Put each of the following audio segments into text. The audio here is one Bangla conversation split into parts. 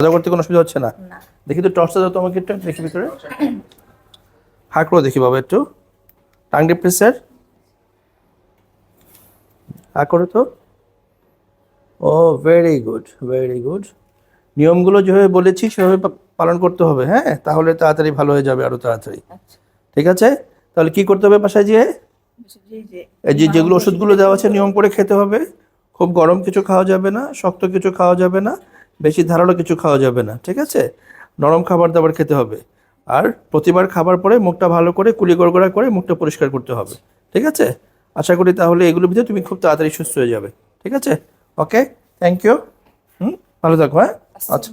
মজা করতে কোনো অসুবিধা হচ্ছে না? না। দেখি তো টর্চটা দাও তো আমাকে একটু, দেখি ভিতরে। হা করে দেখি বাবা একটু। টাং ডিপ্রেসার হা করো তো। ও ভেরি গুড, ভেরি গুড। নিয়মগুলো যেভাবে বলেছি সেভাবে পালন করতে হবে, হ্যাঁ? তাহলে তাড়াতাড়ি ভালো হয়ে যাবে, আরো তাড়াতাড়ি। আচ্ছা। ঠিক আছে? তাহলে কি করতে হবে বাসায় যেয়ে? এই যেগুলো ওষুধগুলো দেওয়া আছে নিয়ম করে খেতে হবে। খুব গরম কিছু খাওয়া যাবে না, শক্ত কিছু খাওয়া যাবে না, বেশি ধারালো কিছু খাওয়া যাবে না, ঠিক আছে? নরম খাবার দাবার খেতে হবে। আর প্রতিবার খাবার পরে মুখটা ভালো করে কুলি গড়গড়া করে মুখটা পরিষ্কার করতে হবে, ঠিক আছে? আশা করি তাহলে এগুলোর ভিতরে তুমি খুব তাড়াতাড়ি সুস্থ হয়ে যাবে, ঠিক আছে? ওকে, থ্যাংক ইউ। ভালো থাকো, হ্যাঁ? আচ্ছা,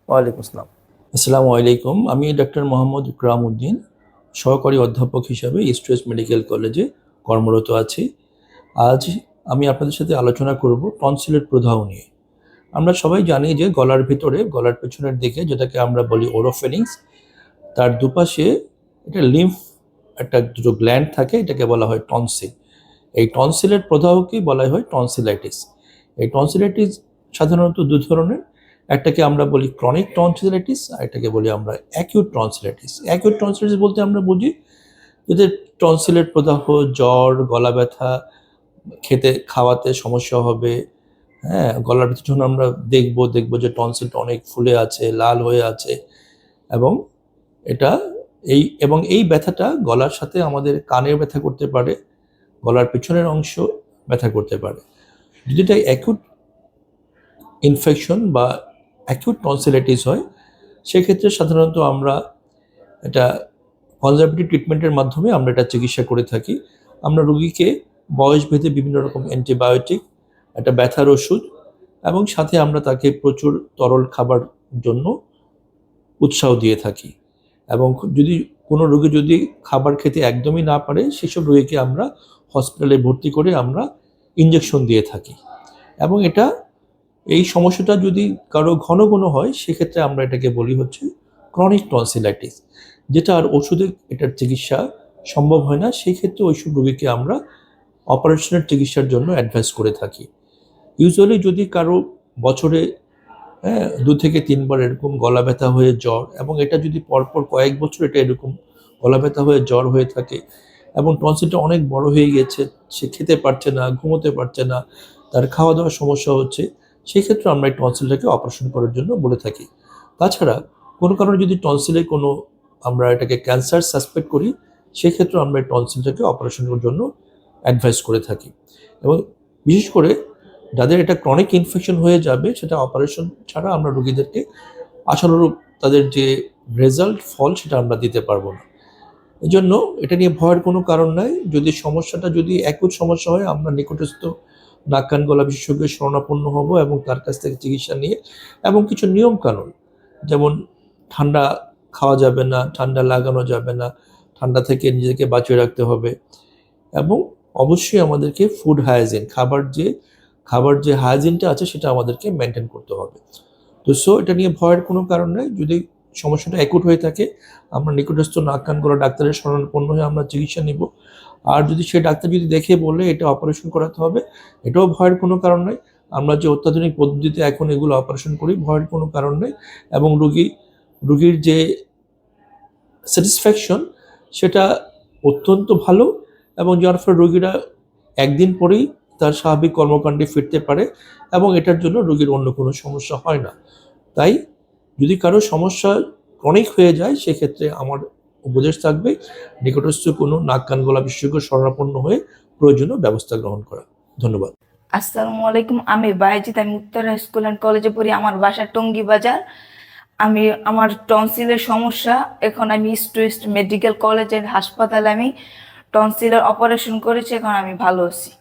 ওয়ালাইকুম আসসালাম। আসসালামু আলাইকুম, আমি ডক্টর মোহাম্মদ ইকরাম উদ্দিন, সহকারী অধ্যাপক হিসাবে ইস্ট ওয়েস্ট মেডিকেল কলেজে কর্মরত আছি। আজ আমি আপনাদের সাথে আলোচনা করব টনসিলের প্রদাহ নিয়ে। আমরা সবাই জানি যে গলার ভিতরে, গলার পেছনের দিকে যেটাকে আমরা বলি ওরোফেরিংস, তার দুপাশে একটা লিম্ফ, একটা দুটো গ্ল্যান্ড থাকে, এটাকে বলা হয় টনসিল। এই টনসিলের প্রদাহকেই বলা হয় টনসিলাইটিস। এই টনসিলাইটিস সাধারণত দু ধরনের, একটাকে আমরা বলি ক্রনিক টনসিলাইটিস, আর এটাকে বলি আমরা অ্যাকিউট টনসিলাইটিস। অ্যাকিউট টনসিলাইটিস বলতে আমরা বুঝি এদের টনসিলের প্রদাহ, জ্বর, গলা ব্যথা, খাওয়াতে সমস্যা হবে, হ্যাঁ? গলার ভিতরে যখন আমরা দেখবো যে টনসিলটা অনেক ফুলে আছে, লাল হয়ে আছে, এবং এটা এই ব্যথাটা গলার সাথে আমাদের কানে ব্যথা করতে পারে, গলার পিছনের অংশ ব্যথা করতে পারে। যদি এটা অ্যাকিউট ইনফেকশন বা অ্যাকিউট টনসিলাইটিস হয়, সেক্ষেত্রে সাধারণত আমরা এটা কনজারভেটিভ ট্রিটমেন্টের মাধ্যমে আমরা এটা চিকিৎসা করে থাকি। আমরা রোগীকে বয়স ভেদে বিভিন্ন রকম অ্যান্টিবায়োটিক, একটা ব্যথার ওষুধ, এবং সাথে আমরা তাকে প্রচুর তরল খাবার জন্য উৎসাহ দিয়ে থাকি। এবং যদি কোনো রোগী যদি খাবার খেতে একদমই না পারে, সেসব রোগীকে আমরা হসপিটালে ভর্তি করে আমরা ইঞ্জেকশন দিয়ে থাকি। এবং এই সমস্যাটা যদি কারো ঘন ঘন হয়, সেক্ষেত্রে আমরা এটাকে বলি হচ্ছে ক্রনিক টনসিলাইটিস, যেটা আর ওষুধে এটার চিকিৎসা সম্ভব হয় না। সেই ক্ষেত্রে ওইসব রোগীকে আমরা অপারেশনের চিকিৎসার জন্য অ্যাডভাইস করে থাকি। ইউজুয়ালি যদি কারো বছরে 2 থেকে 3 বার এরকম গলা ব্যথা হয়ে জ্বর, এবং এটা যদি পরপর কয়েক বছর এটা এরকম গলা ব্যথা হয়ে জ্বর হয়ে থাকে, এবং টনসিলটা অনেক বড় হয়ে গেছে, সে খেতে পারছে না, ঘুমোতে পারছে না, তার খাওয়া দাওয়ার সমস্যা হচ্ছে, সেই ক্ষেত্রে আমরা এই টনসিলটাকে অপারেশন করার জন্য বলে থাকি। তাছাড়া কোনো কারণে যদি টনসিলে কোনো, আমরা এটাকে ক্যান্সার সাসপেক্ট করি, সেক্ষেত্রে আমরা এই টনসিলটাকে অপারেশনের জন্য অ্যাডভাইস করে থাকি। এবং বিশেষ করে যাদের এটা ক্রনিক ইনফেকশন হয়ে যাবে, সেটা অপারেশন ছাড়া আমরা রোগীদেরকে আশানুরূপ তাদের যে ফল সেটা আমরা দিতে পারবো না। এজন্য এটা নিয়ে ভয়ের কোনো কারণ নাই। যদি অ্যাকুট সমস্যা হয়, আমরা নিকটস্থ নাক কান গলা বিশেষজ্ঞের শরণাপন্ন হব এবং তার কাছ থেকে চিকিৎসা নিয়ে, এবং কিছু নিয়ম কানুন, যেমন ঠান্ডা খাওয়া যাবে না, ঠান্ডা লাগানো যাবে না, ঠান্ডা থেকে নিজেকে বাঁচিয়ে রাখতে হবে, এবং অবশ্যই আমাদেরকে ফুড হাইজিন, খাবার যে হাইজিনটা আছে সেটা আমাদেরকে মেনটেন করতে হবে। তো এটা নিয়ে ভয়ের কোনো কারণ নেই। যদি সমস্যাটা অ্যাকুট হয়ে থাকে, আমরা নিকটস্থ নাক কান গলা ডাক্তারের শরণাপন্ন হয়ে আমরা চিকিৎসা নিব। আর যদি সেই ডাক্তার দেখে বলে এটা অপারেশন করাতে হবে, এটাও ভয়ের কোনো কারণ নেই। আমরা যে অত্যাধুনিক পদ্ধতিতে এখন এগুলো অপারেশন করি, ভয়ের কোনো কারণ নেই। এবং রোগীর যে স্যাটিসফ্যাকশন সেটা অত্যন্ত ভালো, এবং যার ফলে রোগীরা একদিন পরেই তার স্বাভাবিক কর্মকাণ্ডে ফিরতে পারে, এবং এটার জন্য রোগীর অন্য কোনো সমস্যা হয় না। তাই যদি কারো সমস্যা ক্রনিক হয়ে যায়, সেক্ষেত্রে আমার উপদেশ থাকবে নিকটস্থ কোনো নাক কান গলা বিশেষজ্ঞ শরণাপন্ন হয়ে প্রয়োজনীয় ব্যবস্থা গ্রহণ করা। ধন্যবাদ। আসসালামু আলাইকুম, আমি বাইজিৎ, আমি উত্তরা স্কুল অ্যান্ড কলেজে পড়ি। আমার বাসা টঙ্গী বাজার। আমার টনসিলের সমস্যা, এখন আমি ইস্ট ওয়েস্ট মেডিকেল কলেজের হাসপাতালে আমি টনসিলের অপারেশন করেছি, এখন আমি ভালো আছি।